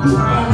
Wow.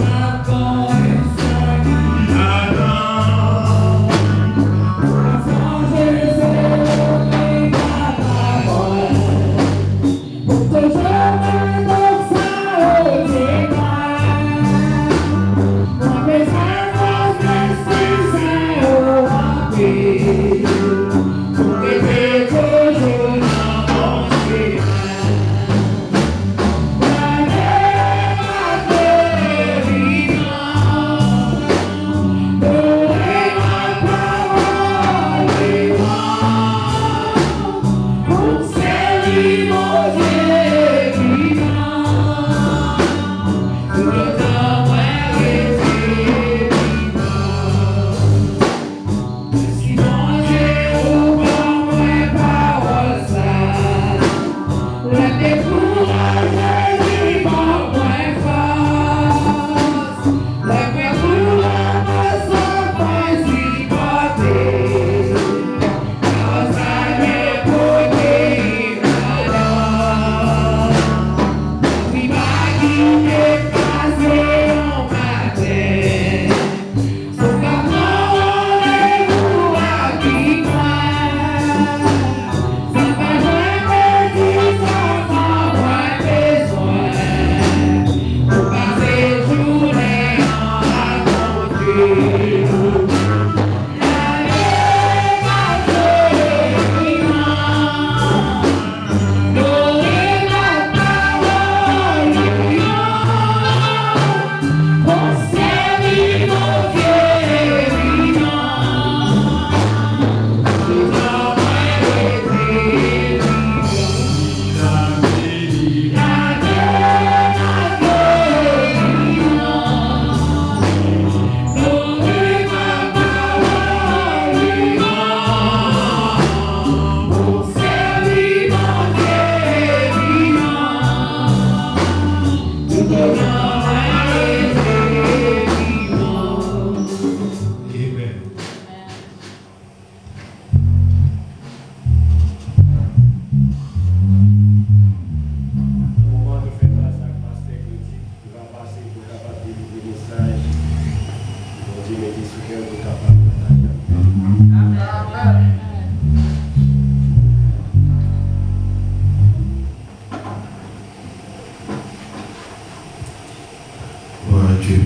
Dieu.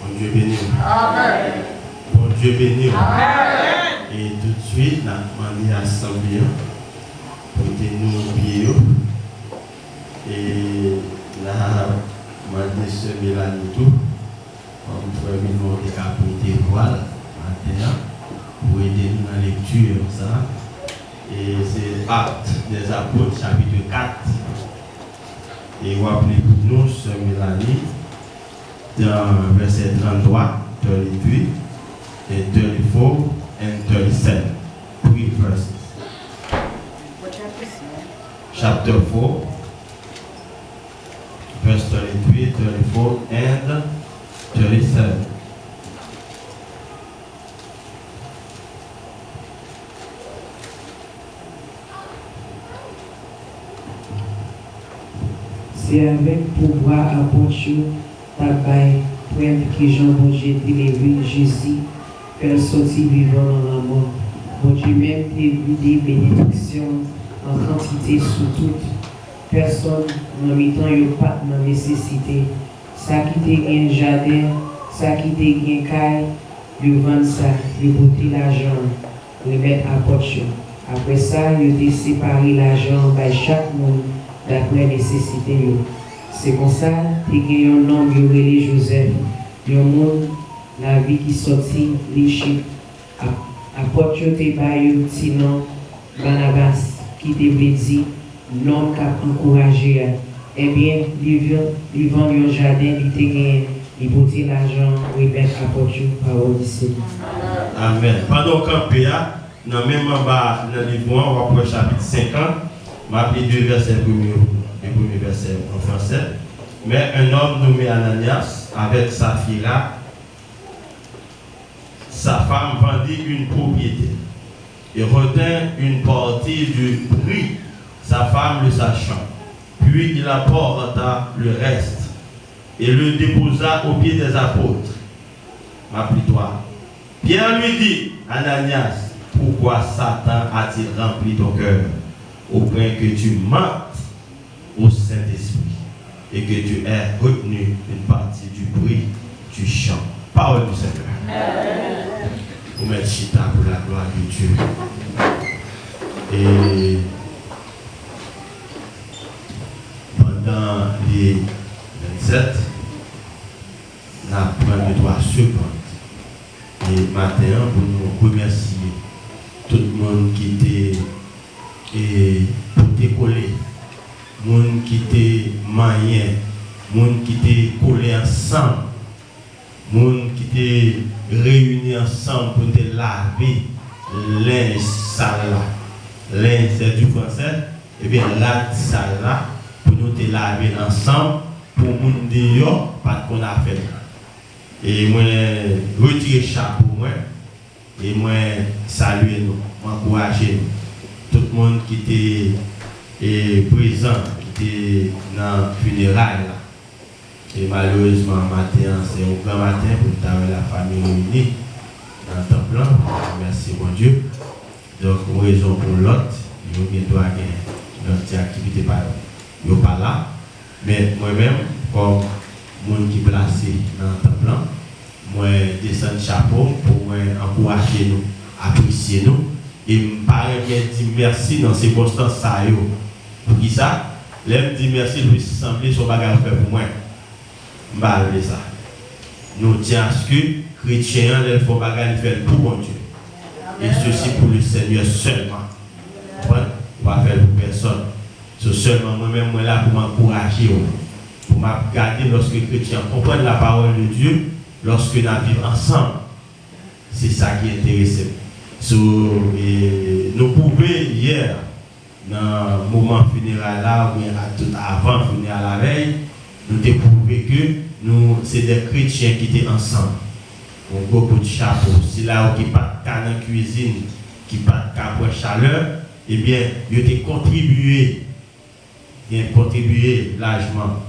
Bon Dieu béni. Amen. Bon Dieu béni. Amen. Et tout de suite, nous avons demandé à l'Assemblée pour nous pieds. Et là, nous avons demandé ce Mélanie tout. Comme frère Mino qui a porté voile matin pour aider nous dans la lecture. Ça. Et c'est Actes des Apôtres, chapitre 4. Et vous appelez pour nous ce Mélanie dans verset 33, 33 et 34 and 37. 3 verses. Chapter 4, verse 33, 34 and 37. C'est avec pouvoir apôtre tabac pointe que Jean Bondier élevé Jésus faire sortir vivant dans la mort. Bon Dieu même des bénédictions en quantité sous toute personne en mettant une pas dans nécessité. Ça qui te gagne jardin, ça qui te gagne caille, lui vendre ça, lui botter l'argent, remettre à poche. Après ça, il a séparé l'argent par chaque monde d'après nécessité. C'est comme ça, tu as un homme qui est Joseph, un monde, la vie qui sortit, les chiffres. Apporte tes bails, sinon, Barnabas, qui te dit, l'homme qui a encouragé. Eh bien, il vend un jardin, il te gagne, il botte l'argent, il met à porte parole ici. Amen. Pendant qu'on paye, dans le même bas, dans le livre, on va pour chapitre 50, je vais appeler deux versets premiers, les premiers versets en français. Mais un homme nommé Ananias, avec Saphira, sa femme vendit une propriété et retint une partie du prix, sa femme le sachant. Puis il apporta le reste et le déposa aux pieds des apôtres. Rappelle-toi. Pierre lui dit, Ananias, pourquoi Satan a-t-il rempli ton cœur au point que tu mentes au Saint-Esprit et que tu aies retenu une partie du prix du champ? Parole du Seigneur. Vous mettez chita pour la gloire de Dieu. Et pendant les 27, nous avons 2-3 secondes. Et maintenant, pour nous remercier tout le monde qui était pour décoller, le monde qui était maillé, le monde qui était collé ensemble, le monde qui était réunis ensemble pour te laver linge sale là. Linge c'est du français, et bien là sale là, pour nous te laver ensemble, pour nous dire pas qu'on a fait. Et moi, retirer chapeau, moi, et moi, saluer nous, encourager nous. Tout le monde qui était présent, qui était dans le funérail. Et malheureusement, matin, c'est un grand matin pour nous avoir la famille réunie dans le temple. Merci, mon Dieu. Donc, pour une raison pour l'autre, nous avons notre activité pas là. Mais moi-même, comme monde qui est placé dans le temple, moi descends le chapeau pour encourager nous, apprécier nous et me paraît bien dire merci dans ces circonstances. Pour qui ça? L'aime dire merci pour sembler son bagage fait pour moi. Je vais ça. Nous disons à ce que les chrétiens font bagage faire pour mon Dieu. Et ceci pour le Seigneur seulement. On va faire pour personne. C'est seulement moi-même moi là pour m'encourager. Pour me garder lorsque les chrétiens comprennent la parole de Dieu, lorsque nous vivons ensemble. C'est ça qui est intéressant. Nous pouvons hier, dans le moment funéraire là, ou tout avant le funéraire la veille, nous découvrir que nous, c'est des chrétiens qui étaient ensemble. On a beaucoup de chapeaux. Si là où il n'y a pas de canne en cuisine, qui pas de canne pour chaleur, eh bien, ils ont contribué largement.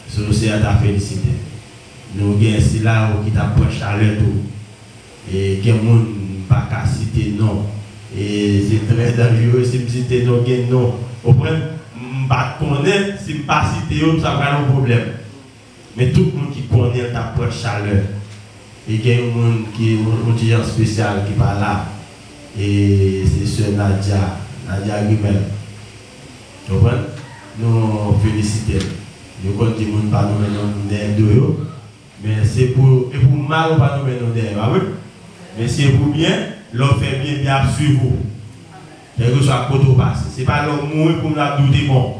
C'est à ta félicité. Nous avons ici là où il y a pour chaleur tout. Et que les gens ne pas citer non. Et c'est très dangereux si je cite non, non. Au point, pas connaître, si je ne pas citer, ça va pas un problème. Mais tout le monde qui connaît ta propre chaleur, et il y a un monde qui est un étudiant spécial qui parle là, et c'est ce Nadia Grimel. Vous comprenez? Nous félicitons. Nous continuons par nous mener de mais c'est pour mal ou pas nous mener derrière. Mais c'est pour bien, l'on fait bien suivre vous. Quel que soit côté passé. Ce n'est pas l'homme mourir pour nous douter bon.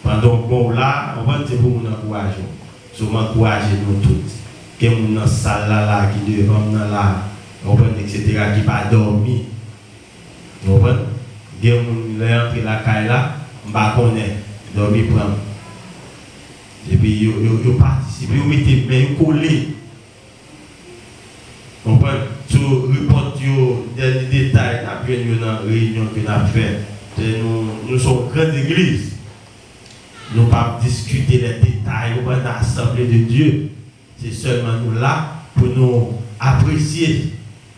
Pendant qu'on là, on va dire pour nous encourager. Nous encourager nous tous. Que nous dans salle là, qui devant là, etc., qui pas dormi. Vous comprenez? Que nous entrer la caille là, on va connaître, dormir prendre. Et puis, ils participent, ils mettent les mains collées. Vous comprenez? Sur le report des détails, après une réunion que nous avons faite. Nous sommes une grande église. Nous ne pouvons pas discuter les détails de l'Assemblée de Dieu. C'est seulement nous là pour nous apprécier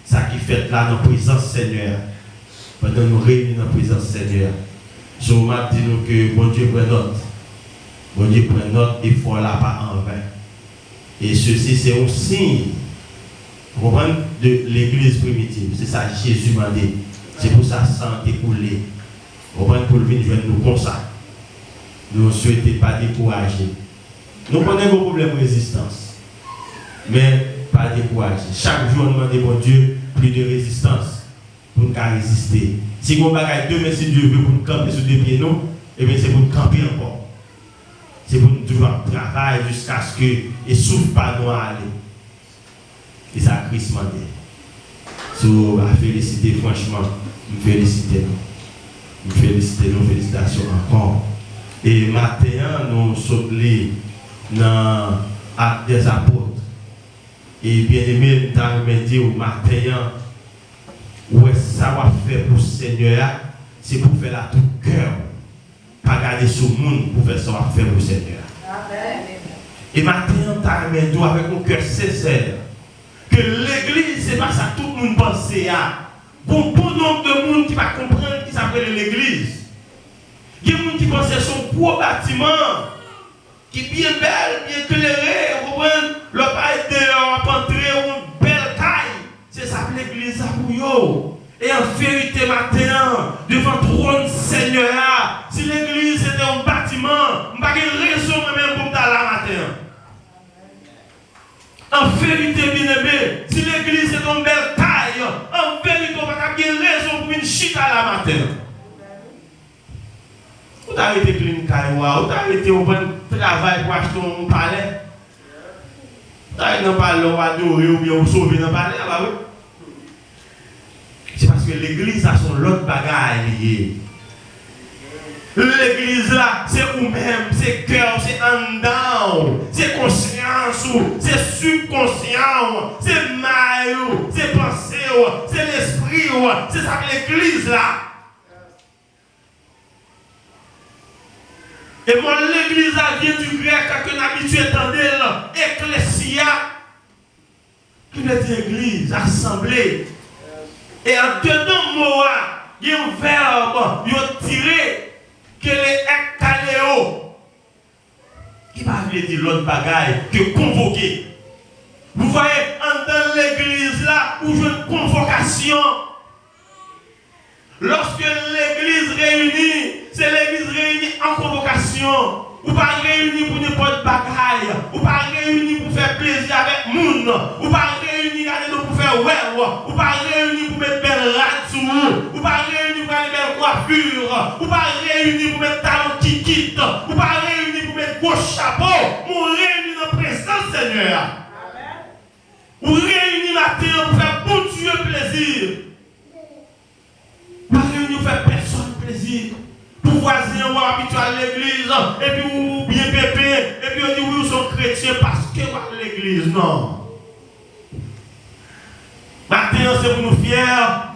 ce qui fait là dans la présence du Seigneur. Pendant nous réunir dans la présence du Seigneur. Je vous dis que bon Dieu prend note. Bon Dieu prend note et faut là pas en vain. Et ceci c'est un signe, vous comprenez, de l'église primitive. C'est ça que Jésus m'a dit. C'est pour ça santé coulée. Vous comprenez, pour venir joindre nous comme ça. Nous ne souhaitons pas décourager. Nous connaissons vos problèmes de résistance. Mais pas décourager. Chaque jour, nous demandons bon Dieu plus de résistance pour nous résister. Si vous avez deux, si Dieu veut pour nous camper sur deux pieds, nous, eh bien c'est pour nous camper encore. C'est pour nous toujours travailler jusqu'à ce que et souffle pas nous aller. Et ça Christ m'a dit. So, féliciter franchement, nous féliciter nous. Nous féliciter nous, félicitations encore. Et maintenant, nous sommes dans l'acte des apôtres. Et bien aimé, nous avons dit au matin, ouais, ça va faire pour le Seigneur, c'est pour faire la tout cœur. Pas garder sur le monde pour faire ça va faire pour le Seigneur. Amen. Et maintenant, nous avons dit avec un cœur sincère que l'église, c'est pas ça tout le monde pense. Il y a un bon nombre de monde qui va comprendre qui s'appelle l'église. Il y a des gens qui pensent que son gros bâtiment, qui est bien belle, bien éclairé, le bail dehors, entrer une belle caille. C'est ça l'église pour vous. Et en vérité, matin, devant le trône Seigneur, si l'église était un bâtiment, je n'ai pas de raison même pour me là matin. En vérité, bien aimé, si l'église est une belle caille, en vérité, on n'a pas de raison pour une chita là matin. Vous avez arrêté clean cailloua, vous avez arrêté un travail pour acheter un palais. Vous avez un palais, on va adorer ou bien vous sauver dans le palais. C'est parce que l'église a son lot de bagaille lié. L'église là, c'est vous-même, c'est cœur, c'est en dedans, c'est conscience, c'est subconscient, c'est maille, c'est pensée, c'est l'esprit, c'est ça l'église là. Et moi, l'église vient du grec que nous habitués à entendre, ecclésia, qui veut dire église, assemblée. Et en dedans moi, il y a un verbe, il y a tiré, que les ekkaléo, qui va dire l'autre bagaille que convoquer. Vous voyez, dans l'église là, où je une convocation. Lorsque l'église réunit, c'est l'église réunie en convocation. Ou pas réunis pour n'importe bagaille. Ou pas réunis pour faire plaisir avec moun. Ou pas réunis pour faire ouais. Ou pas réunis pour mettre belle rate sur vous. Ou pas réunis pour aller belle coiffure. Ou pas réunis pour mettre talon qui quitte. Ou pas réunis pour mettre gros chapeau. Ou réunis dans la présence Seigneur. Ou réunis matin pour faire bon Dieu plaisir. Pas réunis pour faire personne plaisir. Pour voisins ou habitués à l'église, et puis ou bien pépé, et puis on dit oui, nous sommes chrétiens parce que à l'église, non. Maintenant, c'est pour nous fiers,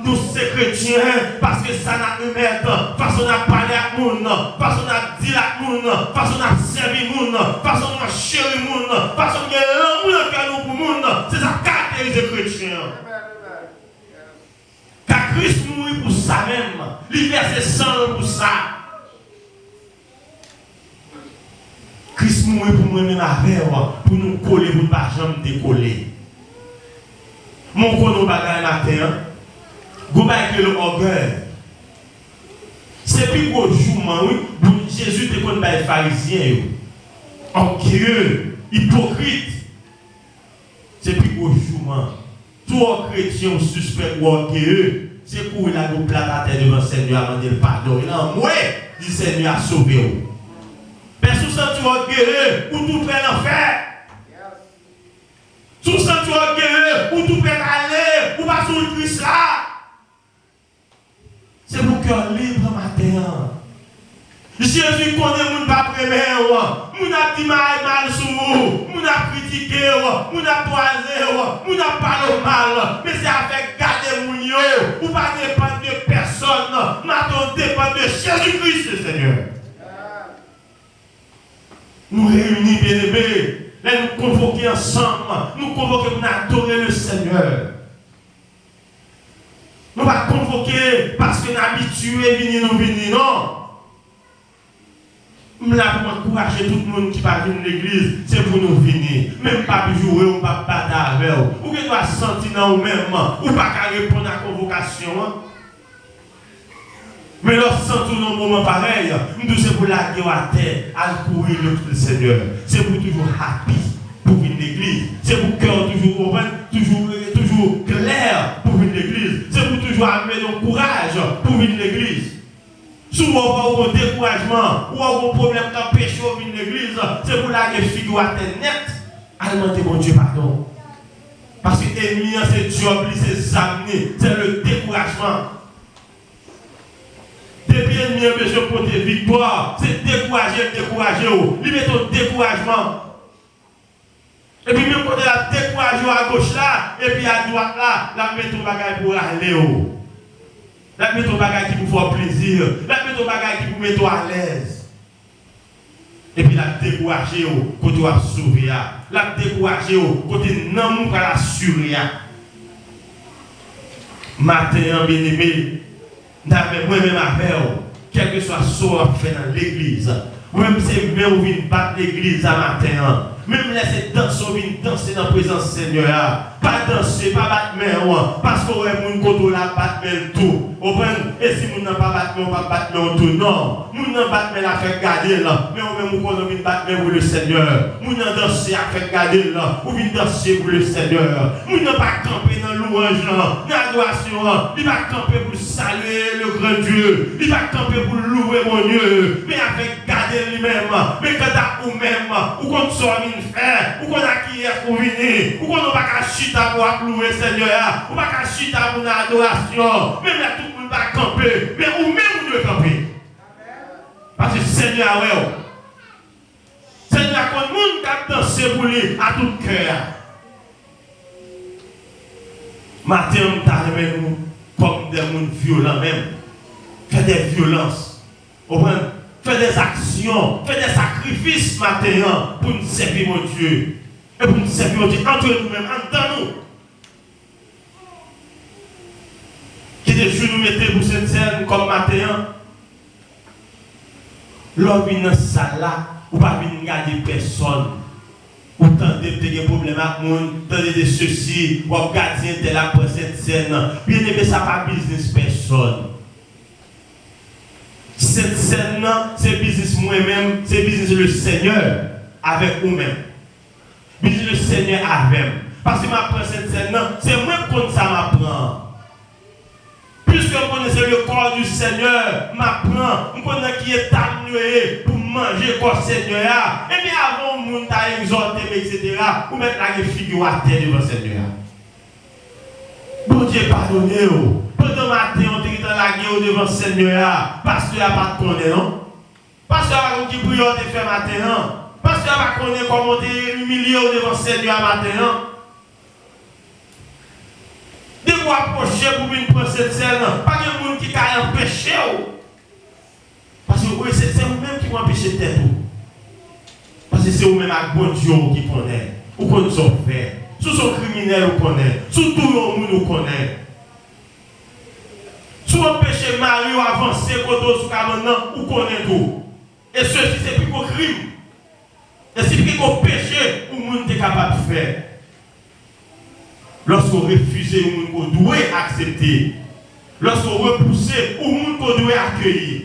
nous sommes chrétiens, parce que ça n'a pu mettre, façon à parler à moun, façon à dire à moun, façon à servir moun, façon à chérir moun, façon à l'amour que nous pour moun, c'est ça caractérise les chrétiens. Car Christ mourit pour ça même, il verse sang pour ça. Christ mourit pour moi-même avec, pour nous coller, pour ne pas jamais décoller. Mon kono bagay matin, vous avez le orgueil. C'est plus gros jour, oui, Jésus te connaît pas les pharisiens. Orgueilleux, hypocrite. C'est plus gros jour. Tout chrétien suspect ou orgueilleux, c'est pour il a nous plate devant le Seigneur avant de le pardonner. Non, moi, dit Seigneur a sauvé. Personne ne s'est orgueilleux ou tout prêt à faire. Sous senti orgueilleux, ou tout prêt à aller, ou pas sur le Christ là. C'est pour cœur libre matin. Jésus connaît mon pas premier, mon a dit mal sur vous, mon a critiqué, mon a poisé, mon a parlé mal, mais c'est avec garder mon yo, ou pas dépendre de personne, maintenant dépend de Jésus-Christ le Seigneur. Nous réunis bien aimés. Là, nous convoquer ensemble, nous convoquer pour adorer le Seigneur. Nous ne pas convoquer parce que nous sommes habitués à venir, non. Je là pour encourager tout le monde qui va venir à l'église, c'est pour nous venir. Même pas pour jouer ou pas battre avec vous. Ou que doit sentir dans vous-même, ou pas répondre à la convocation. Mais lorsque nous dans un moment pareil, nous c'est pour la guerre à terre, à courir le Seigneur. C'est pour toujours happy pour venir à l'église. C'est pour cœur toujours clair pour venir à l'église. C'est pour toujours amener du courage pour venir à l'église. Souvent, on a un découragement ou un problème d'empêcher de venir à l'église. C'est pour la guerre figure à terre net. Alimenter mon Dieu, pardon. Parce que l'ennemi, c'est job, c'est amener, c'est le découragement. Depuis l'ennemi a besoin pour des victoires, c'est décourager. Il met ton découragement. Et puis même quand il a découragé à gauche là, et puis à droite là, la met ton bagage pour aller haut. La met ton bagage qui vous fait plaisir. La met ton bagage qui vous met à l'aise. Et puis la décourager quand tu vas sauver. La décourager quand tu n'as pas l'assurer. Matin, bien aimé. Moi-même avec quel que soit ce qu'on fait dans l'église, même si vous venez battre l'église à matin, même laisser danser dans la présence du Seigneur, pas danser, pas battre main, parce qu'on a un monde la battre tout. Et si vous n'avez pas battre main, on va battre main tout. Non, nous n'avons pas battre main à faire garder là, mais on même qu'on a battre main pour le Seigneur. Nous n'avons danser à faire garder là, ou venir danser pour le Seigneur. Nous n'avons pas camper dans louange, dans l'adoration, il va camper pour saluer le grand Dieu, il va camper pour louer mon Dieu, mais avec garder lui-même, mais quand tu ou même, ou qu'on soit faire, ou qu'on a qui est pour venir, ou qu'on n'a pas qu'à chita pour louer le Seigneur, ou pas qu'à chita pour l'adoration, même là tout le monde va camper, mais ou même vous devez camper. Parce que le Seigneur, Seigneur, quand le monde a dansé pour lui à tout cœur. Matin, on nous comme des gens violents même. Faire des violences. Faire des actions, faire des sacrifices matin pour nous servir mon Dieu. Et pour nous servir mon Dieu entre nous-mêmes, entre nous. Qui des jours nous mettez pour cette scène comme matin. L'homme vient dans cette salle là, ou pas venir regarder personne. Ou tenter de des problèmes avec le monde, tenter de ceci, ou regarder de la pour cette scène. Bien aimé, ça pas business personne. Cette scène, c'est business moi-même, c'est business le Seigneur avec vous-même. Business le Seigneur avec. Parce que ma cette scène, c'est moi qui ça m'apprend. Puisque vous connaissez le corps du Seigneur, m'apprend, vous connaissez qui est amené pour manger corps du Seigneur. Et bien avant, vous avez exhorté, etc., vous mettez la figure à terre devant le Seigneur. Bon Dieu, pardonnez-vous. Pendant matin, on était dans la guerre devant le Seigneur. Parce qu'il n'y a pas de connaître, non? Parce qu'il n'y a pas de prière de faire matin, non? Parce qu'il n'y a pas de connaître comment on est humilié devant le Seigneur matin, non? De vous approcher pour venir prendre cette scène, pas de monde qui a empêché. Parce que oui, c'est vous-même qui vous empêchez de tête. Parce que c'est vous-même avec bon Dieu qui connaît. Vous connaissez ce qu'on fait. Sous son criminel, vous connaissez. Sous tout le monde, vous connaissez. Sous empêcher Mario avancer, quand on se maintenant, vous connaissez tout. Et ceci, c'est plus qu'au crime. quelque péché où monde est capable de faire. Lorsqu'on refuse ou qu'on doit accepter. Lorsqu'on repousse ou monde qu'on doit accueillir.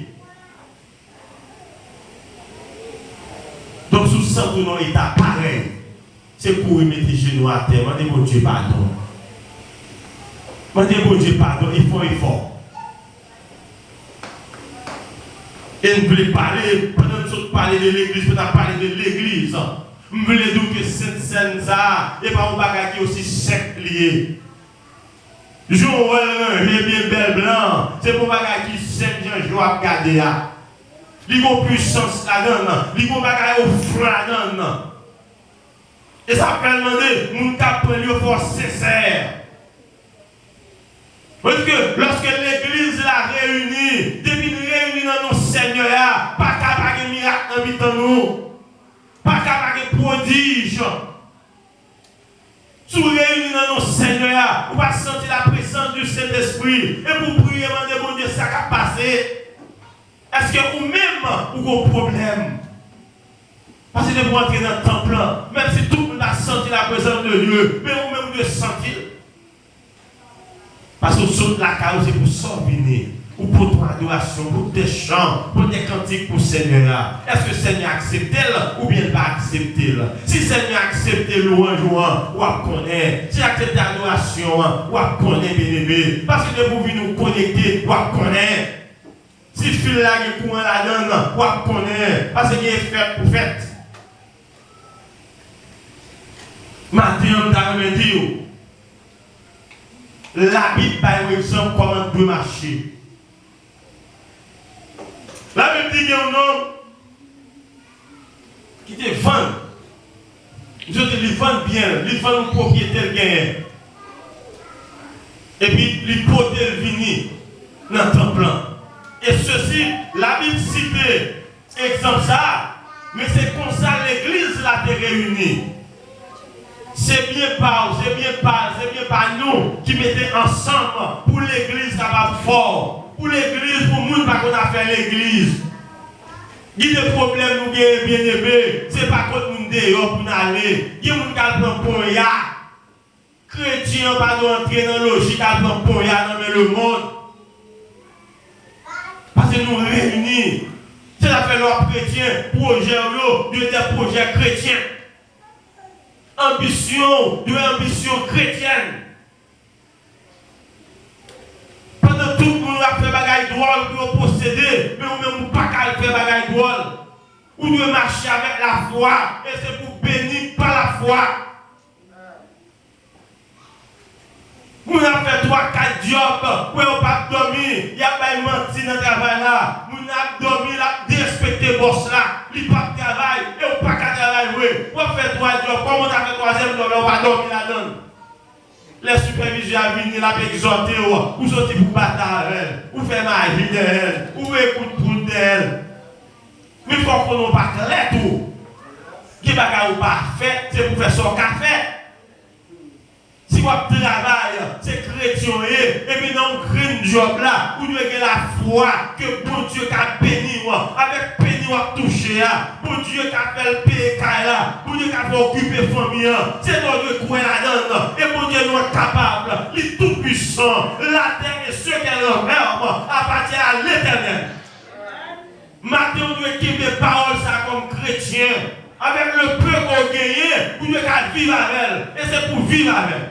Donc sous ce dans état pareil, c'est pour mettre les genoux à terre. Demandez mon Dieu pardon. Demandez mon Dieu pardon, il faut effort. Et nous voulons parler, pendant que nous parlons de l'église, nous parler de l'église. Nous voulons dire que cette scène, ça, et pas un bagage qui est aussi sec lié. Joël, bien bel blanc, c'est pour un bagage qui est sec, je vais regarder là. Il y a une puissance là-dedans, il y a un bagage au front là-dedans. Et ça fait demander, nous avons une force sincère. Parce que lorsque l'église l'a réunie, depuis nous réunis dans nos seigneurs, pas capable de miracle dans nous, pas capable de prodige. Si vous réunis dans nos seigneurs, vous va sentir la présence du Saint-Esprit. Et pour prier, demander mon Dieu, ça va passer. Est-ce que vous-même, vous avez un problème? Parce que vous entrez dans le temple, même si tout le monde a senti la présence de Dieu, mais vous-même, vous devez sentir. Parce que saute la carrière, c'est pour s'organiser, ou pour ton adoration, pour tes chants, pour tes cantiques pour le Seigneur. Est-ce que le Seigneur accepte ou bien il va accepter? Si le Seigneur accepte louange, ou connaît. Si il accepte l'adoration, ou connaît bien-aimé. Parce que vous venez nous connecter, ou connaît. Si le fil là, il courant là-dedans, ou connaît. Parce qu'il est fait pour fait. Maintenant, on t'a dit. La Bible, par exemple, comment on doit marcher. La Bible dit qu'il y a un homme qui te vend. Je te le vend bien, il vend un propriétaire gagnant. Et puis, il porte le vini dans le temple. Et ceci, la Bible cite exemple ça, mais c'est comme ça l'église l'a été réunie. C'est bien par nous qui mettons ensemble pour l'église capable fort. Pour l'église, pour nous, pas qu'on a fait l'église. Il y a des problèmes, nous bien aimés. C'est pas contre nous dehors pour nous aller. Il y a des gens qui prennent pour y chrétiens, pas d'entrer dans le logique, qui prennent pour y dans le monde. Parce que nous réunis. C'est la fait leur chrétien, projet, des projets chrétiens. Ambition chrétienne. Pendant tout le monde a fait bagaille drôle pour posséder, mais nous même pas qu'à faire bagaille drôle. Vous devez marcher avec la foi, et c'est pour bénir par la foi. Vous avez fait 3-4 jobs, vous n'avez pas dormi, il n'y a pas menti dans le travail là. Vous n'avez dormi, vous avez respecté le boss là, il n'y a pas de travail, et vous n'avez pas de travail. Vous avez fait 3 jobs, comment vous avez fait 3e job, vous n'avez pas dormi là-dedans. Les superviseurs à venir là, exhorter, vous sortez pour battre avec elle, vous faites magie d'elle, vous écoutez d'elle. Mais il faut qu'on n'ait pas clair tout. Qui ne pas fait, c'est pour faire son café. Si vous travaillez, c'est chrétien, et puis dans un job là, vous devez avoir la foi que bon Dieu a béni, avec béni, vous avez touché, bon Dieu a fait le payer, bon Dieu a fait occuper la famille, c'est bon Dieu qui est là-dedans, et bon Dieu est capable, il est tout puissant, la terre et ce qu'elle enferme appartient à l'éternel. Maintenant, on doit équiper des paroles ça comme chrétien, avec le peu qu'on gagne, vous devez vivre avec elle, et c'est pour vivre avec elle.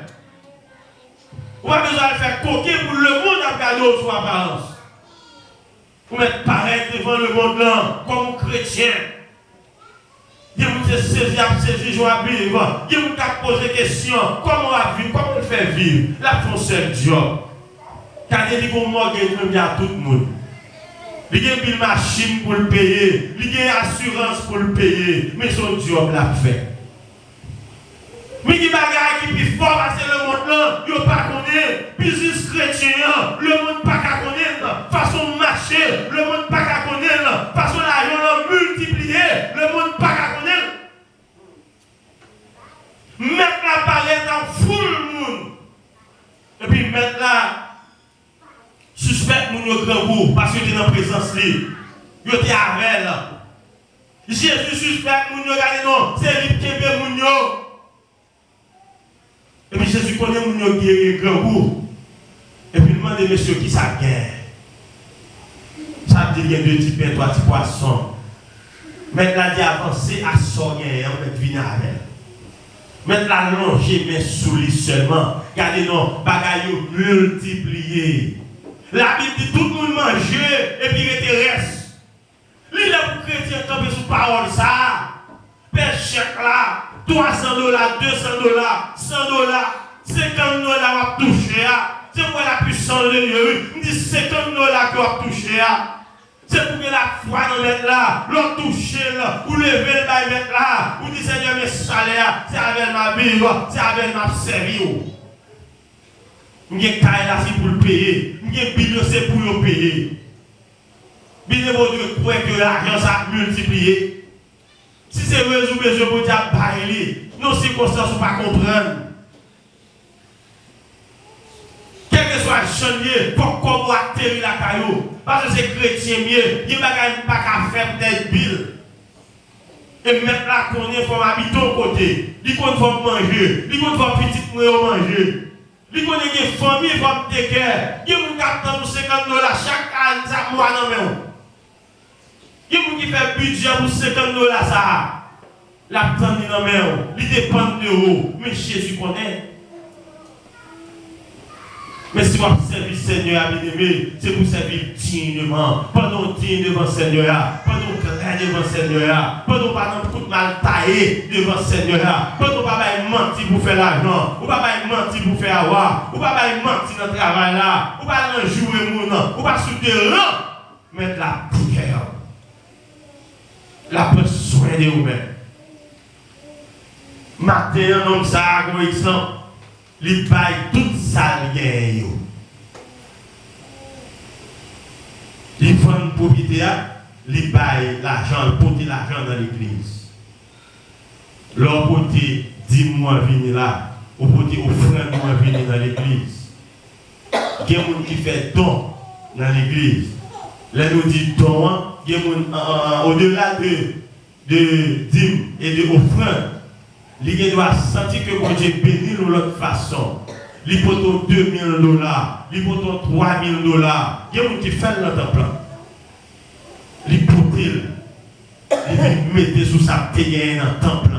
Vous avez besoin de faire coquille pour le monde à regarder aux apparences. Vous mettez pareil devant le monde là, comme chrétien. Il y a des saisi, joie à vivre. Il y a des poser des questions. Comment on va vivre? Comment on fait vivre? La font seul job. Car il y a des mortgage même à tout le monde. Il y a une machine pour le payer. Il y a une assurance pour le payer. Mais son job l'a fait. Mais qui bagaille qui est fort parce que le monde là, il n'y a pas connaître. Business chrétien, le monde pas qu'à connaître. Façon de marcher, le monde pas qu'à connaître. Façon l'argent multiplier, le monde pas qu'à connaître. Mettre la palette dans full monde. Et puis mettre là, suspect mon grand goût parce que tu es dans la présence libre. Tu es avec là. Jésus suspecte moun yo, regardez non, c'est lui qui est moun yo. Et puis Jésus connaît moun yo qui est grand goût. Et puis il demande monsieur qui ça gagne. Ça dit il y a 2 petits pains, 3 petits poissons. Maintenant il dit avancer à soigner, on va venir avec. Maintenant longer mais sous lui seulement. Regardez non, bagaille multiplié. La Bible dit tout le monde manger et puis il reste. Lui, là, pour chrétien, tomber sous parole, ça. Père chèque là, $300, $200, $100, $50 va toucher. C'est pour la puissance de Dieu. Il dit $50 que va toucher. C'est pour que la foi nous mette là, l'on touche là, ou lever le bail mettre là, ou dit Seigneur, mes salaires, c'est avec ma vie, c'est avec ma servie. Il y a caille là, c'est pour le payer. Il y a billet, c'est pour le payer. Bien bon Dieu, pour que l'argent ça multiplié. Si c'est résoudre besoin pour dire bailler, nos circonstances ne pas comprendre. Quel que soit le chantier, pourquoi vous atterrir la caillou? Parce que c'est chrétien mieux, il n'y a pas qu'à faire peut-être bill. Et mettre là qu'on est, il faut habiter au côté. Il faut manger, il faut petit moyen manger. Il faut des familles, il faut des guerres. Il faut $50 chaque année, chaque mois dans le monde. Il y a des gens qui font budget pour $50 ça. La tente dans la main, il dépend de vous. Mais Jésus connaît. Mais si vous servir le Seigneur, bien-aimé, c'est pour servir dignement. Pendant digne devant le Seigneur, pendant clair devant le Seigneur, pendant pas tout mal taillé devant le Seigneur, pendant pas mentir pour faire l'argent, ou pas mentir pour faire avoir, ou pas mentir dans le travail là, ou pas jouer mon nom, ou pas souterrain, mettre la prière. La prendre soin de vous-même. Matin, un homme ça, comme exemple, il paye tout ça lien. Il vend une propriété, il paye l'argent, il porte l'argent dans l'église. L'on porte 10 mois venir là, ou porte offrande mois venir dans l'église. Il y a des gens qui font don dans l'église. Là, nous disons don, au-delà de dîmes et de offrandes, il doit sentir que mon Dieu bénit de l'autre façon. Il peut $2,000, il peut $3,000. Il y a des gens qui font notre plan. Il peut mettre sous sa paye dans le temple.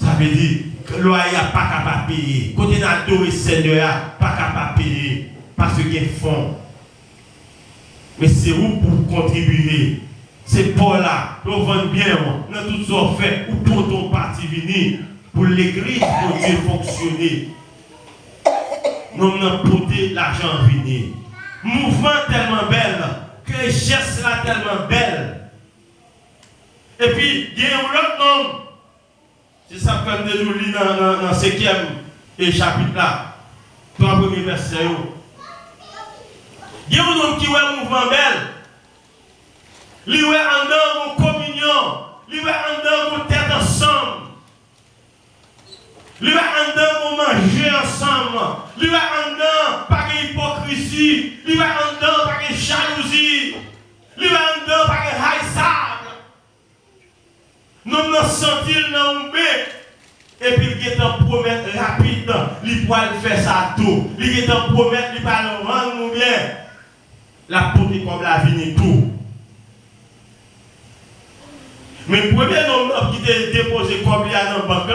Ça veut dire que le loyer n'a pas capable de payer. Quand on a adoré le Seigneur, pas capable de payer. Parce qu'il y a fonds. Mais c'est où pour contribuer? C'est pour là, pour vendre bien, dans tout ce fait, ou pour ton parti venir, pour l'église, pour Dieu fonctionner. Nous avons porté l'argent venir. Mouvement tellement bel, que les gestes là tellement belles. Et puis, il y a un autre nom. C'est ça que nous lisons dans le 5e chapitre là. 3 premiers versets. Il y a un homme qui voit un mouvement bel. Il voit en dedans mon communion. Il voit en dedans mon tête ensemble. Il voit en dedans mon manger ensemble. Il voit en dedans pas d'hypocrisie. Il voit en dedans pas de jalousie. Il voit en dedans pas de haïssable. Nous nous sentons dans le bec. Et puis il est en promettre rapide. Il pourra faire ça tout. Il est en promettre, il va le rendre bien. La porte comme la vie et tout. Mais le premier homme qui a déposé comme il y a dans la banque,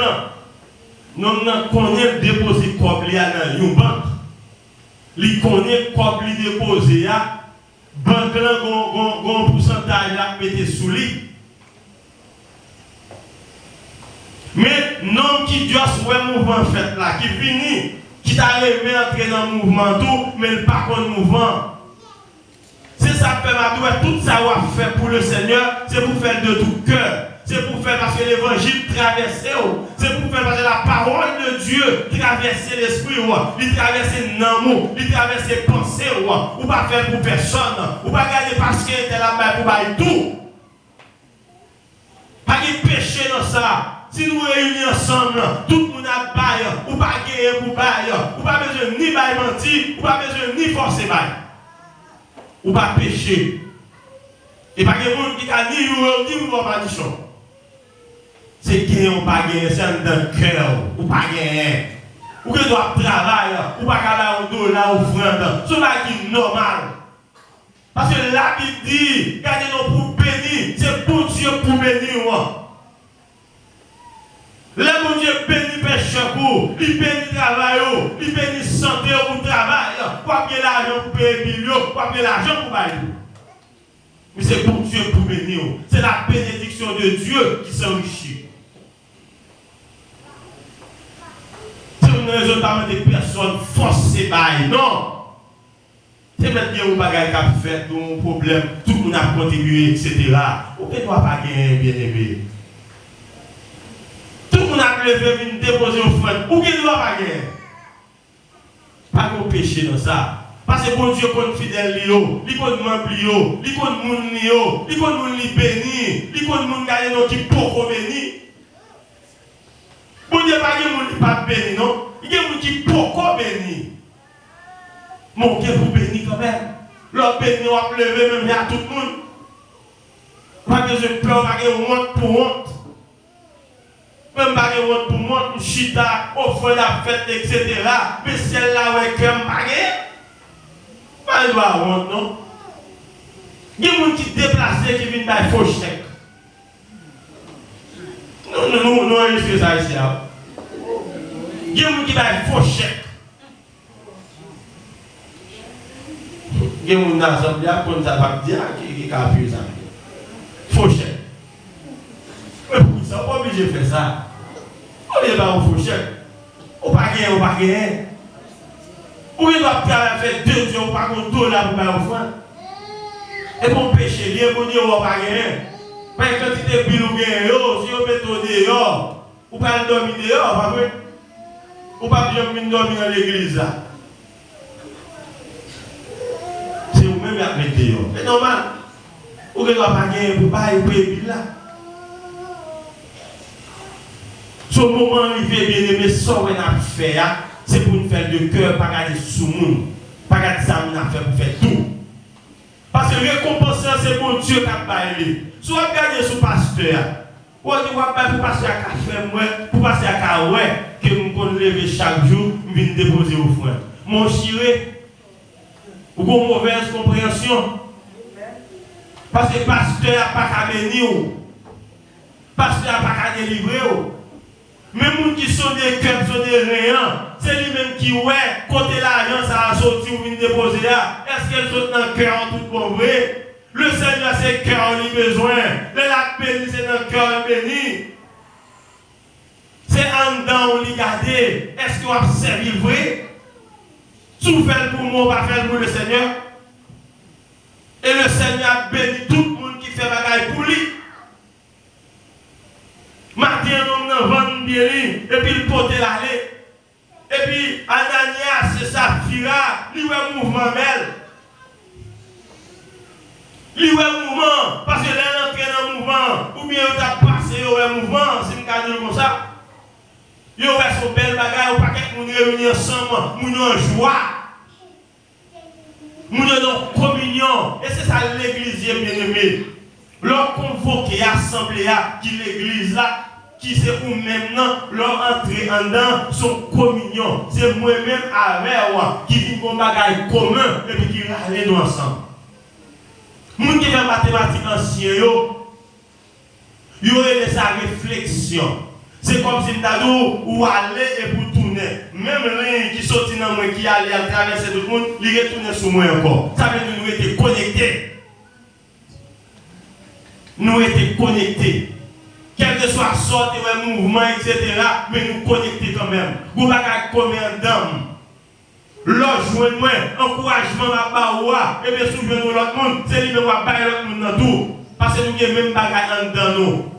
nous connaissons déposé comme il y a dans une banque. Il connaît comme il déposé, la banque a un pourcentage à mettre sous lui. Mais non qui doit soit mouvement fait là, qui finit, qui t'a aimé entrer dans le mouvement tout, mais il pas contre le mouvement. C'est ça que fait tout ça qu'on fait pour le Seigneur, c'est pour faire de tout cœur. C'est pour faire parce que l'évangile traverse. C'est pour faire parce que la parole de Dieu traverse l'esprit. Il traverse l'amour, il traverse les pensées. Ou pas faire pour personne. Ou pas garder parce qu'il était là pour bailler tout. Pas de péché dans ça. Si nous réunissons ensemble, tout le monde a bail, ou pas gagner pour bail, ou pas besoin ni bail menti, ou pas besoin ni forcer bail. Ou pas pécher. Et pas que monde qui a ni ou pas maldition. C'est gagner ou pas gagner, c'est dans le cœur, ou pas gagner. Ou que doit travailler, ou pas avoir $1 offrande. C'est pas qui normal. Parce que la Bible dit, gardez-nous pour bénir, c'est pour Dieu pour bénir. Le bon Dieu bénit pécheur pour, il bénit travail, il bénit santé pour travail, pour payer l'argent pour payer les billes, pour payer l'argent pour payer. Mais c'est pour Dieu pour bénir. C'est la bénédiction de Dieu qui s'enrichit. C'est une raison pas des personnes forcées par non. C'est maintenant que vous n'avez pas fait un problème, tout le monde a contribué, etc. Vous ne doit pas gagner, bien aimé. Tout le monde a levé, venu déposer au front. Ou qui ne doit pas gagner? Pas de péché dans ça. Parce que bon Dieu connaît fidèle, il connaît membre, il connaît moun, il connaît moun li béni, il connaît moun gagner non qui poko béni. Bon Dieu pas gagner moun li pas béni non, il gagne moun qui poko béni. Mon Dieu vous béni quand même. L'autre béni on va lever même à tout le monde. Pas que je pleure, pas que honte pour honte. Même pas que honte pour honte, pour chita, offre la fête, etc. Mais celle-là, ouais, comme pas pas de honte, non? Il y a des gens qui déplacent, qui viennent faire faux chèque. Nous enregistrons ça ici. Il y a des gens qui font faux chèque. Il y a des gens qui l'Assemblée, comme ça va dire, qui a pu ça. Faux chèque. Mais pour ça, on n'est pas obligé de faire ça. On n'est pas un faux chèque. On ne peut pas gagner. Ou il doit faire 2 jours par contre $2 pour faire offrande. Et pour pécher, il faut dire qu'on ne va pas gagner. Parce que quand tu es bilou gagné, si on met ton dehors, ou pas dormir dehors, pas vrai? Ou pas bien dormir dans l'église là. C'est vous-même qui avez mis dehors. C'est normal. Ou ne doit pas gagner pour pas y payer là. Ce moment arrivé, bien aimé, ça qu'on a fait. C'est pour nous faire de cœur, pas garder sous nous, pas garder ça nous a fait pour faire tout. Parce que récompense, c'est pour Dieu qui a baillé. Soit garder sous pasteur, ou on dit pour passer à café, pour passer à caouet, que nous pouvons lever chaque jour, nous venons déposer au frère. Mon chiré, ou une mauvaise compréhension. Parce que pasteur n'a pas qu'à bénir, pasteur n'a pas qu'à délivrer. Même les gens qui sont des cœurs, sont des réants, c'est lui-même qui, ouais, côté l'argent, ça a sorti ou vient déposer là. Est-ce qu'elle saute dans le cœur en toute bon vrai? Le Seigneur, c'est le cœur, il a besoin. Le lac béni, c'est dans le cœur béni. C'est en dedans, on l'y garde. Est-ce qu'on va servir vrai? Tout fait pour moi, pas faire pour le Seigneur. Et le Seigneur a béni tout le monde qui fait bagaille pour lui. Martin, on a vendu bien, et puis il porte l'aller. Et puis, Ananias, c'est Saphira, lui a un mouvement mêle. Lui a un mouvement, parce que là, il est dans le mouvement, ou bien il a passé au mouvement, c'est une cadre comme ça. Il y a son bel bagage, ou pas qu'on réunit ensemble, nous en joie. Nous en communion. Et c'est ça l'église bien aimé. Leur convoqué, assemblée, qui l'église là, qui c'est ou même leur entrée en dedans, son communion. C'est moi-même avec moi qui vit un bagage commun et puis qui râle nous ensemble. Les gens qui font mathématiques anciens, ils ont sa réflexion. C'est comme si nous ou aller et pour tourner. Même les qui sortent dans moi, qui allait à traverser tout le monde, ils retournent sur moi encore. Ça veut dire que nous étions connectés. Nous étions connectés. Quel que soit sorte de mouvement, etc., mais nous connectés quand même. Vous n'avez pas combien d'hommes. L'enjoinement, encouragement à Baoua, et bien souvenez-nous l'autre monde, c'est lui-même qui va bailler l'autre monde dans tout. Parce que nous avons même bagage dans nous.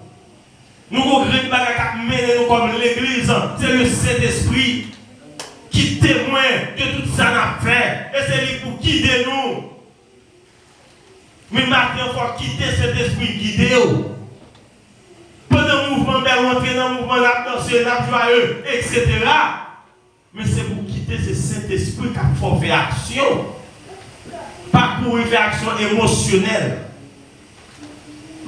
Nous avons grand bagage qui mène nous comme l'église. C'est le Saint-Esprit qui témoigne de tout ça qu'on a fait. Et c'est lui pour guider nous. Mais maintenant, il faut quitter cet esprit guidé. Pendant le mouvement, on entrer dans le mouvement, on a dansé, on a joyeux, etc. Mais c'est pour quitter ce Saint-Esprit qui a fait action. Pas pour faire action émotionnelle.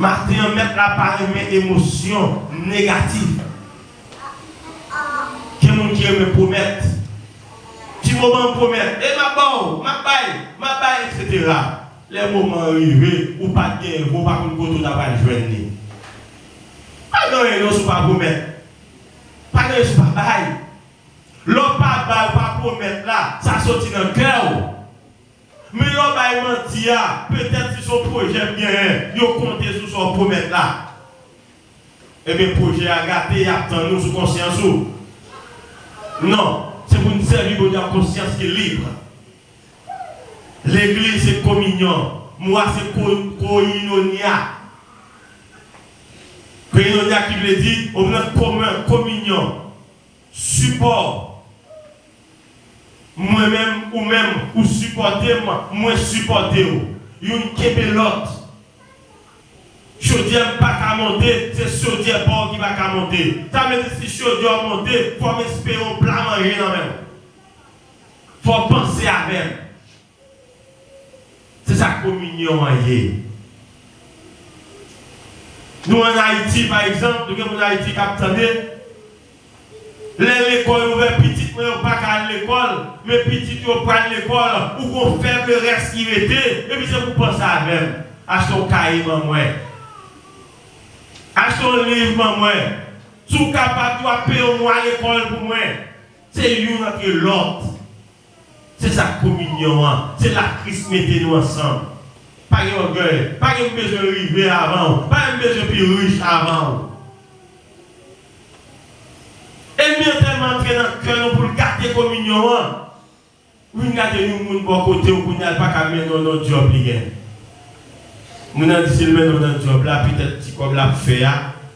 Maintenant, mettre la par une émotion négative. Quel monde qui aime promettre? Petit moment promettre. Et ma baille, etc. Les moments arrivés, ou pas de gain, ou pas qu'on peut pas joindre. Pas de non, pas promettre. Pas de pas baille. L'autre pas promettre là, ça sortit dans le cœur. Mais l'homme a menti, peut-être si son projet bien, il a compté sur son promettre là. Et bien, le projet a gâté, il attend nous sous conscience. Non, c'est pour nous servir de la conscience qui est libre. L'église, c'est communion. Moi, c'est koinonia. Koinonia qui veut dire, on a commun, communion, support. Moi-même ou même ou supporter moi supporter une kebe l'autre. Chaudière pas qu'à monter, c'est chaudière bord qui va qu'à monter. Ça veut dire si chaudière monter, faut m'espérer un plat manger dans même. Faut penser à même. C'est sa communion liée. Nous en Haïti par exemple, nous sommes en Haïti capitaine. L'école ouverte, petit, mais on pas qu'à l'école, mais petit, on prend l'école, ou qu'on fait le reste qui était, et puis c'est pour penser à même. Achetons un cahier, maman. Achetons un livre, maman. Sous capable de payer au moins à l'école pour moi. C'est l'une entre l'autre. C'est sa communion, c'est la Christ mettez nous ensemble. Pas de orgueil, pas de besoin de river avant, pas de besoin de plus riche avant. Et bien tellement entrer dans le cœur pour garder la communion. Vous regardez nous, bon côté, vous n'avez pas qu'à mettre dans notre job. Vous avez dit, si vous mettez dans notre job, là, peut-être si comme l'a fait,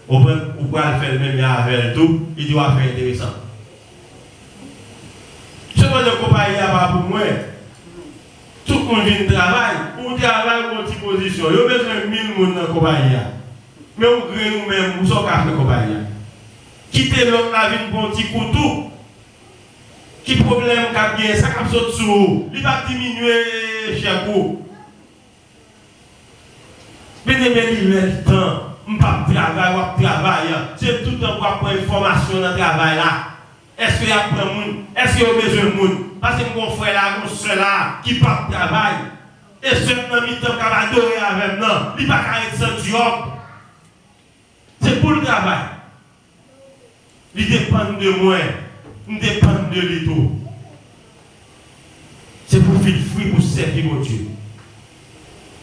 vous pouvez le faire même avec tout, il doit faire intéressant. Ce que je compagnie pas pour moi, tout le monde vient travailler, ou travaille pour une petite position. Il y a besoin de 1000 personnes dans la compagnie. Mais vous créez nous-mêmes, vous sommes qu'à faire compagnie. Quitter l'autre la vie pour un petit couteau. Qui problème qu'a bien, ça cap saute sous, il va diminuer chez vous. Mais il y a du temps, on ne pas travailler, c'est tout le temps pour information dans le travail là. Est-ce qu'il y a besoin de monde? Est-ce qu'il y a besoin de monde? Parce que mon frère là, mon soeur là, qui part travail, et ce dans le temps qui va adorer avec nous, il va pas être sans job. C'est pour le travail. Il dépend de moi, il dépend de lui tout. C'est pour faire fruit pour servir mon Dieu.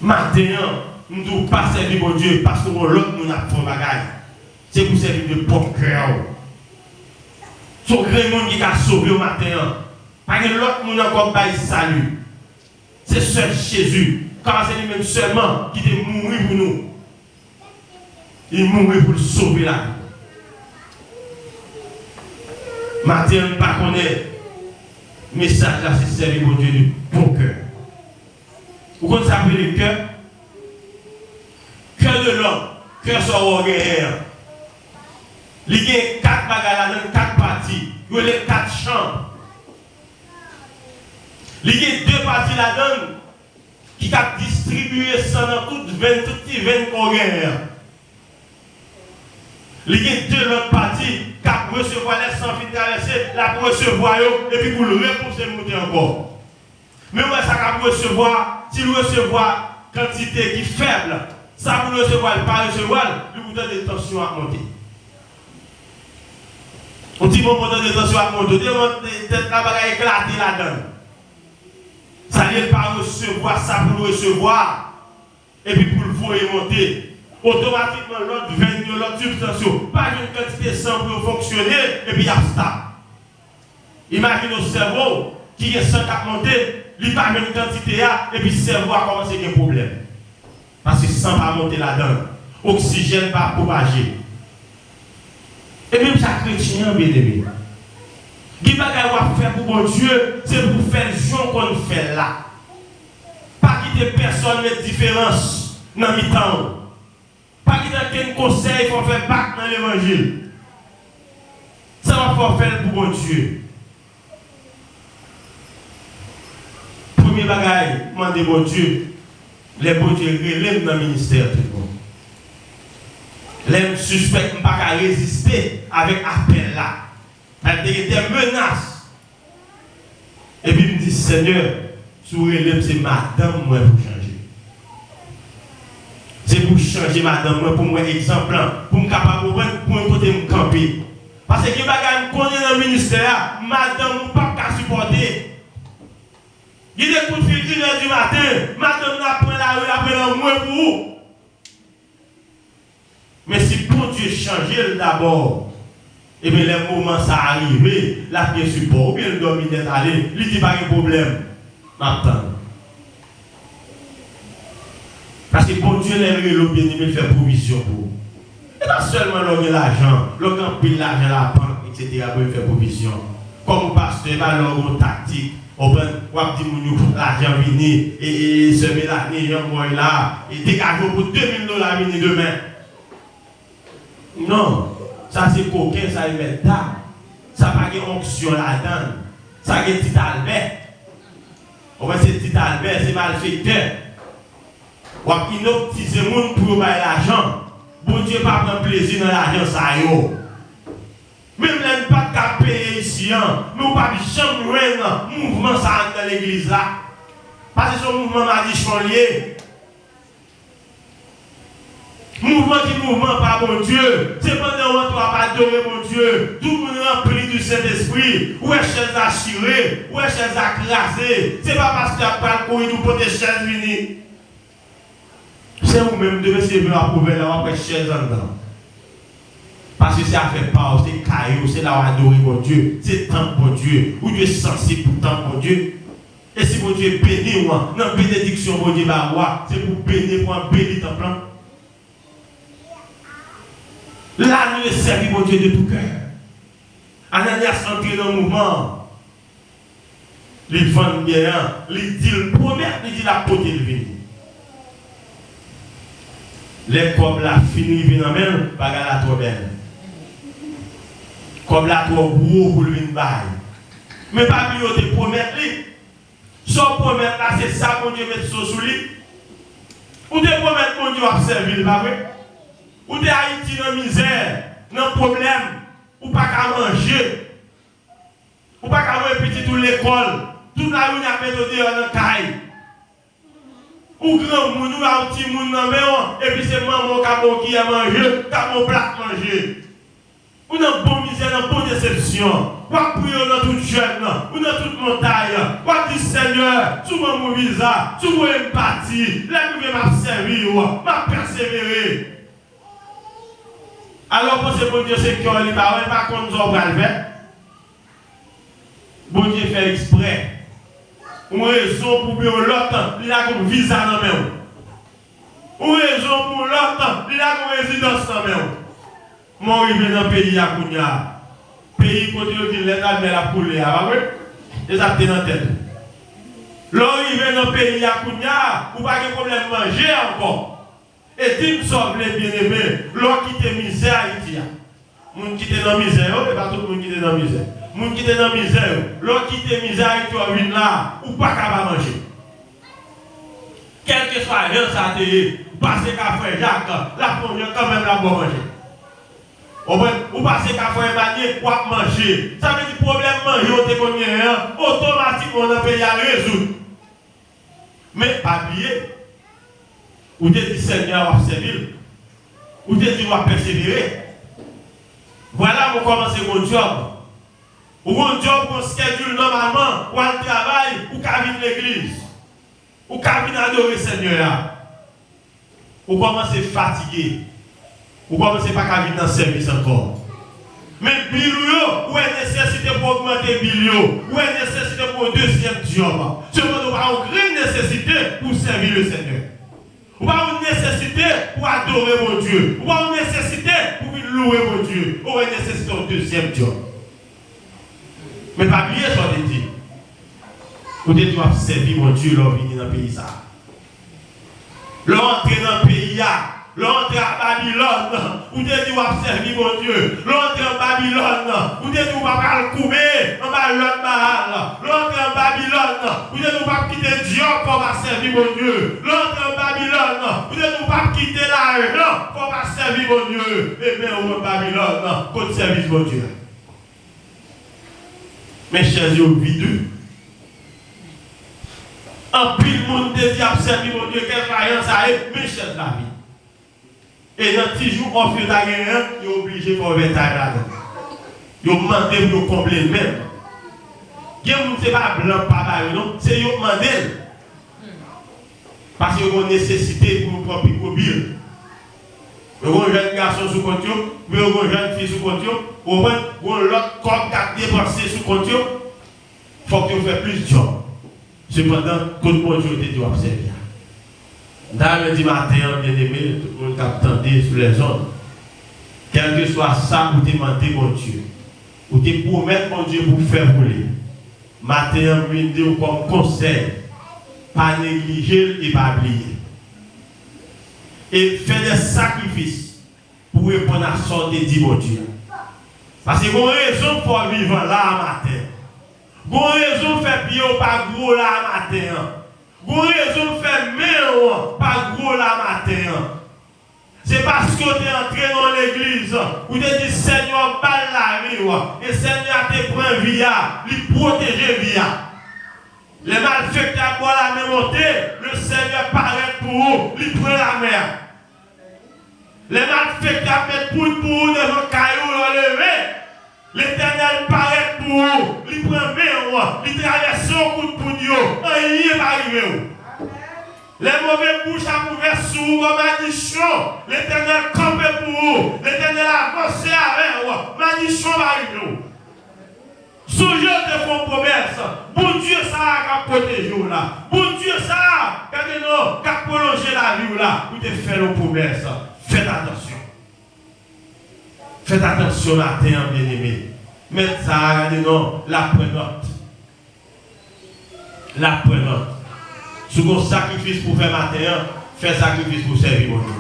Maintenant, nous ne devons pas servir mon Dieu parce que l'autre nous a fait bagage. C'est pour servir de bon cœur. Son grand monde qui a sauvé au matin. Parce que l'autre nous a encore pas salut. C'est seul Jésus. Car c'est lui-même seulement qui est mort pour nous. Il est mort pour sauver la vie. Matin, on ne pas connaître. Message là, c'est servir mon Dieu du bon cœur. Vous connaissez ça le cœur? Cœur de l'homme, cœur sur orgueil. Il y a 4 bagages dans 4 parties. Il y a 4 chambres. Il y a 2 parties là-dedans qui ont distribué ça dans toutes 20 orgueils. Il y a 2 autres parties qui ont recevoir les sangs qui traversés, la pour recevoir et puis pour le repousser monter encore. Mais ouais, ça va recevoir, si vous recevoir quantité qui est faible, ça pour recevoir, pas recevoir, le bouton de tension à monter. On dit mon bouton de tension à monter, tête la bagaille éclatée là-dedans. Ça n'est pas recevoir, ça pour le recevoir, et puis pour le voir monter. Automatiquement, l'autre veine, l'autre substance, pas une quantité sans pour fonctionner, et puis il y a ça. Imaginez au cerveau qui est sans cap monter, il n'y a pas une quantité, et puis le cerveau a commencé à avoir un problème. Parce que sans pas monter là-dedans, l'oxygène va propager. Et même chaque chrétien, bien aimé, ce qu'il va faire pour mon Dieu, c'est pour faire le jour qu'on fait là. Pas quitter personne de différence dans le temps. Pas quitter quel conseil pour faire battre dans l'évangile. Ça va faire pour mon Dieu. Premier bagaille, demandez mon Dieu, les bons Dieu relèvent dans le ministère tout le monde. Les suspects ne pas résister avec appel là. Il y a des menaces. Et puis il me dit, Seigneur, c'est madame moi pour changer. C'est pour changer madame moi, pour moi exemple, pour me capable pour me côté me camper. Parce que bagage connaît dans le ministère, madame ou pas qu'à supporter. Il y a des coups de fil 1h du matin, madame n'a pris la rue, après la moins pour vous. Mais si bon Dieu change d'abord, et bien les moments ça arrive, la pièce support, ou bien le dominer aller, il dit pas de problème. M'attend. Parce que bon Dieu l'aimerait le bien aimé faire provision pour vous. Et pas seulement l'argent, l'on pile l'argent à la banque, etc. pour faire provision. Comme pasteur, il va avoir une tactique. On va dire que l'argent vient et semer l'année, il là, et dégager pour $2000 venir demain. Non, ça c'est coquin, ça y met là. Ça n'a pas de onction là-dedans. Ça a un petit Albert. On va dire petit Albert, c'est malfaiteur. On va inoptiser les gens pour avoir l'argent. Bon Dieu ne pas prendre plaisir dans l'argent, ça y est. Même les pas de payer ici, mais on ne pas jamais un mouvement ça dans l'église là. Parce que ce mouvement m'a dit lié. Mouvement qui mouvement par mon Dieu. C'est pendant que on ne va pas adorer mon Dieu. Tout le monde rempli du Saint-Esprit. Où est chaise à chirer? Où est chaise à craser? C'est pas parce qu'il n'y a pas de couille pour des chaises venir. C'est vous-même devez servir à prouver là, après chaise en dedans. Parce que ça fait pas, c'est caillou, c'est là où adorer mon Dieu. C'est temps pour Dieu. Où Dieu est sensible pour temps pour Dieu. Et si mon Dieu est béni, dans la bénédiction, mon Dieu va c'est pour bénir, pour bénir ton plan. Là, nous servir mon Dieu de tout cœur. Ananias entre dans le mouvement. Il vend bien, il dit le premier, il dit la pote il vient. Les comme la fini, il vient en même, bagarre la trop belle. Comme la trop gros pour le venir bail. Mais pas oublier de promettre lui. Son promettre là, c'est ça mon Dieu met sous lui. Ou de promettre mon Dieu observer, pas vrai? Ou de Haïti dans la misère, dans le problème, ou pas qu'à manger, ou pas qu'à voir petit toute l'école, toute la rue n'a pas de dans la caille. Ou grand moun, ou un petit moun dans le et puis c'est maman qui a mangé, qui a mon plat manger. Ou dans bonne misère, dans bonne déception. Ou à prier dans toute jeune, ou dans toute montagne. Ou à dire Seigneur, sous mon visa, sous mon empathie, là-nous m'a servi, m'a persévéré. Alors, pour ce bon Dieu, c'est qu'on ne va pas contre nous va le faire. Bon Dieu fait exprès. Une raison pour l'autre, il a comme visa dans la main. Une raison pour l'autre, il a comme résidence dans la main. Moi, je vais dans le pays à Kounia. Pays côté où il est à la poule. Et ça te dans la tête. L'arrivée dans le pays à Kounia, vous n'avez pas de problème de manger encore. Et Tim sauve les bien-aimés, l'on quitte misère Haïti. Moun qui est dans la misère, et pas tout le monde qui est dans la misère. Moun qui est dans la misère, l'on quitte misère Haïti, on vient là, ou pas capable de manger. Quel que soit rien, ça te dit, passez qu'à faire Jacques, la première quand même la bonne manger. Ou passez qu'à faire Emmanuel, quoi manger. Ça veut dire problème manger, on te connaît, automatiquement on a payé à résoudre. Mais pas oublier. Ou te dit Seigneur, on va servir. Ou te dit on va persévérer. Voilà pour commencer mon job. Ou mon job, mon schedule normalement, ou un travail, ou qu'à venir l'église. Ou qu'à venir adorer Seigneur. Ou commencer fatigué. Ou commencer pas qu'à venir dans le service encore. Mais bilio, ou est nécessité pour augmenter bilio, ou est nécessité pour un deuxième job. Cependant, on a une grande nécessité pour servir le Seigneur. Ou pas une nécessité pour adorer mon Dieu. Ou pas une nécessité pour louer mon Dieu. Ou une nécessité au deuxième job. Mais pas oublier ce qu'on dit. Vous dites, tu servir mon Dieu, l'on vient dans le pays. L'on entre dans le pays, L'entrée à Babylone, ou te dit ou servir mon Dieu. L'entrée en Babylone, ou te dit ou pas le couper, on va l'autre Baal. L'entrée en Babylone, ou te dit ou pas quitter Dieu pour servir mon Dieu. L'entrée en Babylone, ou te dit ou pas quitter l'argent pour servir mon Dieu. Et bien ou en Babylone, pour servir mon Dieu. Mes chers yeux videux. En pile monde te dit à servir mon Dieu, quelle vaillance ça est, mes chers la vie. Et dans 10 jours, on fait la guerre, il est obligé de faire 20 ans. Il demandé pour combler le même. Ce n'est pas blanc, pas blanc, non, c'est il demandé. Parce qu'il y a une nécessité pour propre mobile. Il y a un jeune garçon sous compte, il y a une jeune fille sous compte, il y a l'autre corps qui a dépensé sous compte. Il faut que vous fassiez plus de job. Cependant, tout le monde dit doit observer. Dans le matin, bien aimé, tout le monde a attendu sur les zones. Quel que soit ça, vous demandez mon Dieu. Vous te promettez mon Dieu pour faire rouler. Matin, vous dire comme conseil, pas négliger et pas oublier. Et faire des sacrifices pour répondre à ce que dit mon Dieu. Parce que vous avez raison pour vivre là matin. Vous avez raison de faire pied pas gros là matin. Vous avez raison de faire main pas gros là matin. C'est parce que vous êtes entré dans l'église, vous avez dit Seigneur, balle la vie, et Seigneur te prend via, il protège via. Les malfaiteurs boivent la même montée, le Seigneur paraît pour vous, il prend la mer. Les malfaiteurs mettent pour vous devant caillou levé. L'Éternel paraît pour vous, il prend main, il traverse au coup de pougno, rien va arriver. Les mauvais bouches à ouvert sur vous, manichon, l'Éternel campe pour vous, l'Éternel avance avec vous, manichon va arriver. Songez de vos promesses, bon Dieu ça a protégé là, bon Dieu ça a prolongé la vie là, vous devez faire nos promesses, faites attention. Faites attention matin, bien-aimé. Mettez ça, regardez-nous, la prenote. La prenote. Si vous avez un sacrifice pour faire matin, faites sacrifice pour servir mon Dieu.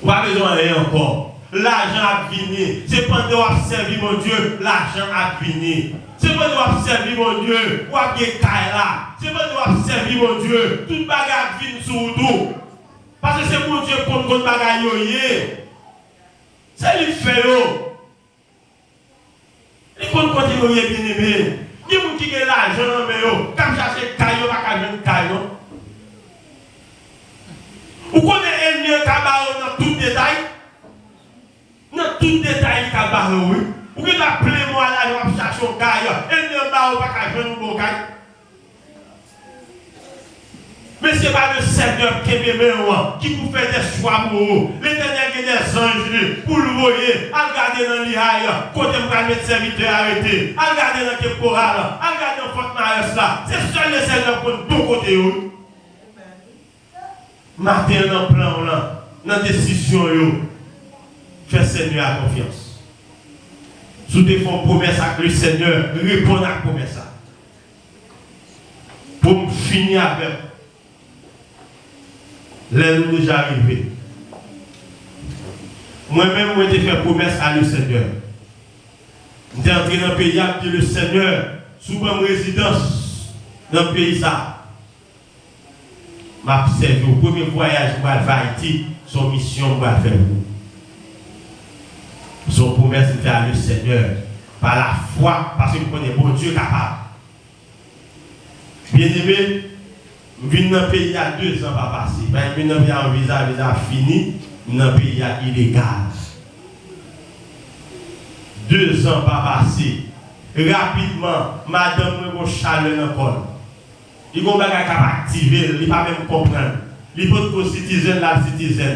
Vous n'avez besoin de rien encore. L'argent a fini. C'est pendant que vous servir mon Dieu, l'argent a fini. C'est pendant que vous servir mon Dieu, vous avez là. C'est pendant que vous servir mon Dieu, toute bagarre vient sur vous. Parce que c'est mon Dieu contre toute bagarre. C'est lui fait. Il faut continuer bien aimé. Il y a des gens qui ont l'argent, mais comme chercher caillou, pas qu'à jouer caillou. Vous connaissez un mieux cabaret dans tout détail? Dans tout détail, il cabaret, oui. Vous pouvez appeler moi là, je vais chercher un caillou. Un mieux cabaret, pas qu'à jouer un beau caillou. Mais ce n'est pas le Seigneur qui vous fait des choix pour vous. L'Éternel qui est des anges pour le voyer. À regarder dans l'Ihaï, côté vous allez mettre serviteur arrêté. À regarder dans le choral, à regarder dans Fort Maïs là. C'est seul le Seigneur pour tout côté. Matin dans le plan là, dans la décision, fais Seigneur à confiance. Sous des fonds promesses avec le Seigneur, répondre à la promesse. Pour finir avec. Là, nous déjà arrivés. Moi-même, moi, j'ai fait promesse à le Seigneur. J'étais entré dans le pays, j'ai dit le Seigneur, souvent en résidence dans le pays, ça. M'a observé au premier voyage, je vais à Haïti, son mission, je vais faire vous. Son promesse, c'est à le Seigneur. Par la foi, parce que vous connaissez bon Dieu capable. Bien aimé, je viens dans le pays il y a 2 ans, pas passé. Je viens dans le pays en visa fini, dans le pays illégal. 2 ans, pas passé. Rapidement, madame me go chaleur dans le col. Il y a un bagage qui va activer, il ne peut pas même comprendre. Il peut être citoyen, la citoyen.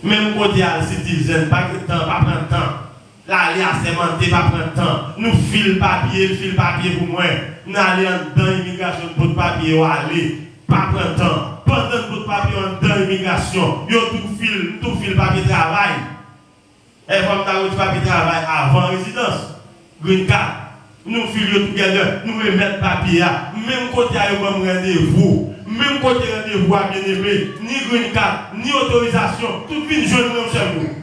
Même côté à citoyen, pas de temps, pas prendre temps. Là, il y a sémenté, pas prendre temps. Nous fil papier pour moi. Nous allons dans l'immigration pour papier, aller. Pas prendre temps. Pendant que papier dans l'immigration, il y a tout fil papier travail. Et comme tu as papier travail avant résidence, green card. Nous filons together, nous remettons papier, même côté à rendez-vous, même côté rendez-vous à bien-aimé, ni green card, ni autorisation, tout vient de jouer mon seul coup.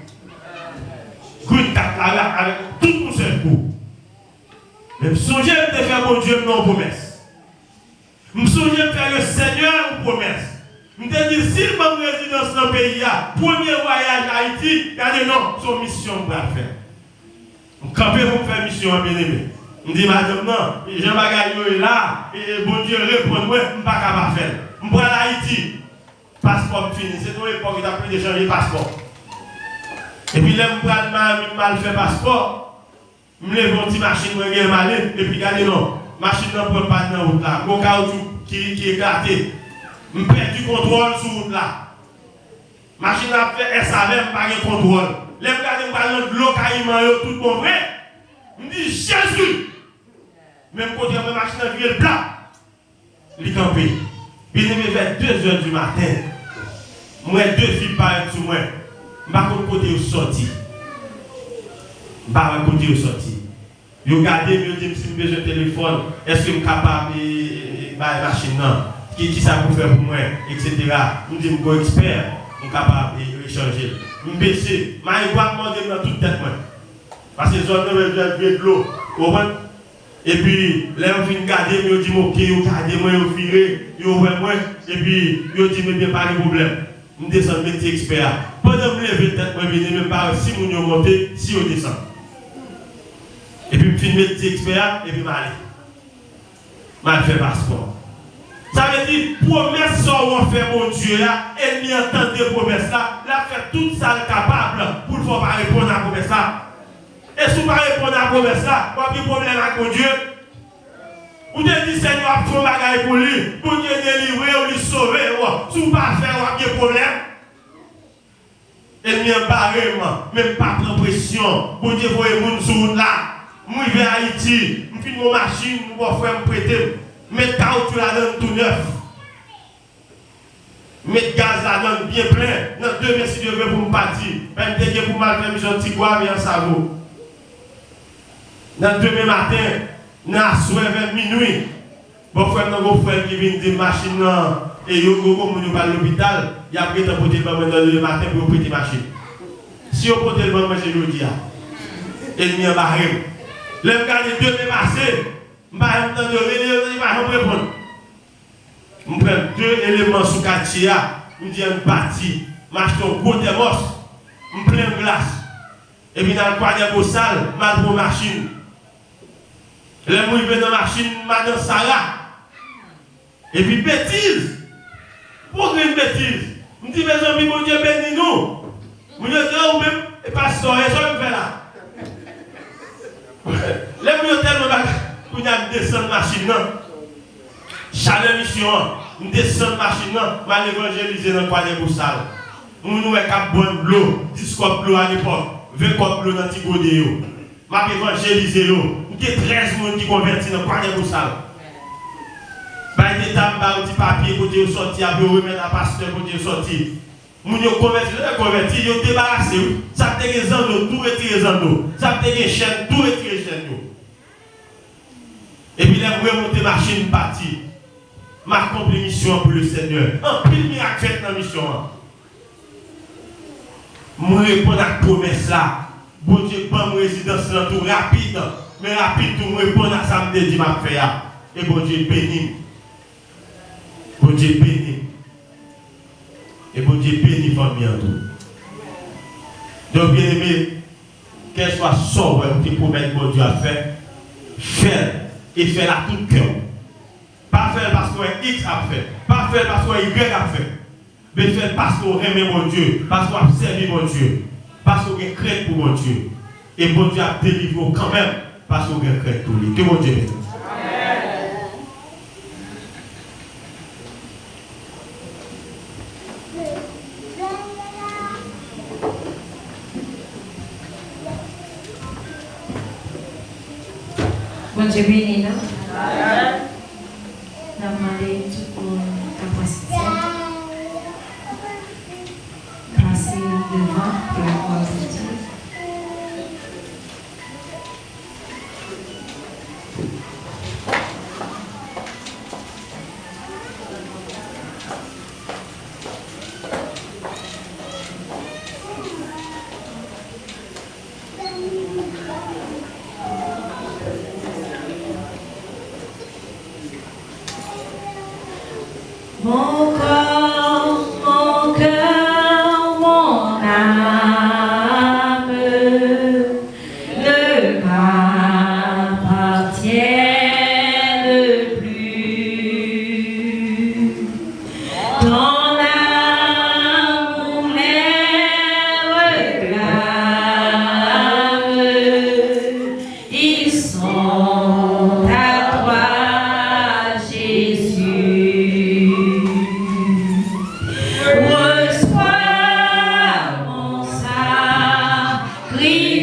Green card là, avec tout mon seul coup. Mais je songe de faire mon Dieu non promesse. Je songe de faire le Seigneur une promesse. Je me dis, si je suis résidence dans le pays, premier voyage à Haïti, il y a des noms, son mission pour faire. Je campe pour faire mission, bien-aimé. Je dis, madame, non, Jean Bagaille est là, et bon Dieu répond, moi, je ne suis pas capable de faire. Je vais à Haïti, passeport fini. C'est une époque qui a pris de changer passeport. Et puis là, je vais mal faire passeport. Je me lève une petite machine, je vais aller, et puis regardez, non, machine ne prend pas dans la route là. Mon caoutchouc qui est éclaté. Je perds du contrôle sur la route là. Machine a fait SAV, je pas de contrôle. Les gars, je l'eau tout bon vrai. Je dis Jésus. Même quand la machine a viré le plat, il est campé. Puis il est vers 2h du matin. Moi, 2 filles parlent sur moi. Je ne sais pas côté où sorti. Je ne sais pas côté où sorti. Je regarde, je me dis, si je besoin de téléphone, est-ce que je suis capable de faire la machine? Qui ça pour faire pour moi, etc. Je me dis, je suis expert, je suis capable de échanger. Je me baisse, je vais demander dans toute tête. Parce que je vais de l'eau. Et puis, là, on vient garder, je dis, ok, je garde moi, je vire, je ouvre moi, et puis, je dis, mais bien, pas de problème. Je descends, je suis expert. Pendant que je lever tête, je ne même pas si je monte, si je descends. Et puis, je filme mes petits experts, et puis, je vais faire passeport. Ça veut dire, promesse qu'on fait, mon Dieu, et nous entendons des promesses là, là, fait tout ça capable pour ne pas répondre à la promesse là. Et si vous ne répondez à la promesse là, vous avez un problème avec mon Dieu. Vous avez dit, Seigneur, a fait un bagage pour lui, pour lui délivrer, ou lui sauver. Si vous ne pas faire, vous avez un problème. Et nous barrément, même pas de pression. Bon Dieu, vous voyez, vous sur là. Moi, je vais à Haïti, je finis mon machine, je vais faire me prêter. Mettre caoutchouc là-dedans tout neuf. Mettre gaz là-dedans bien plein. Dans 2 mètres si Dieu veut pour me partir. Même dès que vous m'avez fait un petit goût, bien ça vaut. Dans demain matin, dans soir vers minuit, mon frère qui vient de machine et il y a l'hôpital, il y a pris un poté le matin pour prêter machine. Si on prend le moment, je le dis. Et il y a un barème. Le gars de 2 mai passé, je ne vais pas répondre. Je prends 2 éléments sous quartier, je dis une partie, je m'achète un gros thermos, je prends une glace. Et puis dans le coin de la salle, je prends une machine. Les gens qui viennent dans la machine, madame Sarah. Et puis bêtise. Pourquoi une bêtise? Je me dis, mes amis, mon Dieu bénis nous. Je me dis, ou même, et pasteur, et ça me fait là. Les gens tellement pour nous descendre la machine. Chaque mission, nous descendons la machine, nous allons évangéliser dans le coin de la salle. Nous avons un bon de l'eau, 10 copes de l'eau à l'époque, 20 copes de l'eau dans le Tigodéo. Je vais évangéliser l'eau. Il y a 13 personnes qui convertissent dans le coin de la salle. Par des tables, par des papiers, pour dire sortir, pour remettre à pasteur, pour dire sortir. Nous avons converti, ils ont débarrassé. Ça a été les endos, tout retiré les endos. Ça a été les chaînes, tout retiré les chaînes. Et puis, là, vous remontez ma machine partie. Ma accompli mission pour le Seigneur. Un pile miracle fait dans la mission. Je réponds à la promesse là. Bon Dieu, pas mon résidence là, tout rapide. Mais rapide, tout me répond à ça, me dit, ma fait. Et bon Dieu, béni. Bon Dieu, béni. Et bon Dieu, béni famille en tout. Donc, bien aimé, qu'elle soit sobre, qui promet que bon Dieu a fait, faire et faire à tout cœur. Pas faire parce qu'on est X a fait, pas faire parce qu'on est Y a fait, mais faire parce qu'on aime mon Dieu, parce qu'on a servi mon Dieu, parce qu'on a crainte pour mon Dieu. Et bon Dieu a délivré quand même, parce qu'on a crainte pour lui. Que mon Dieu bénisse. Bon Dieu béni, non? Nous avons demandé toute capacité. Passer devant pour la gloire de Dieu. Mon corps, mon cœur, mon âme ne m'appartiennent plus. Ton amour les réclame, ils sont à toi, Jésus. Reçois mon sacrifice.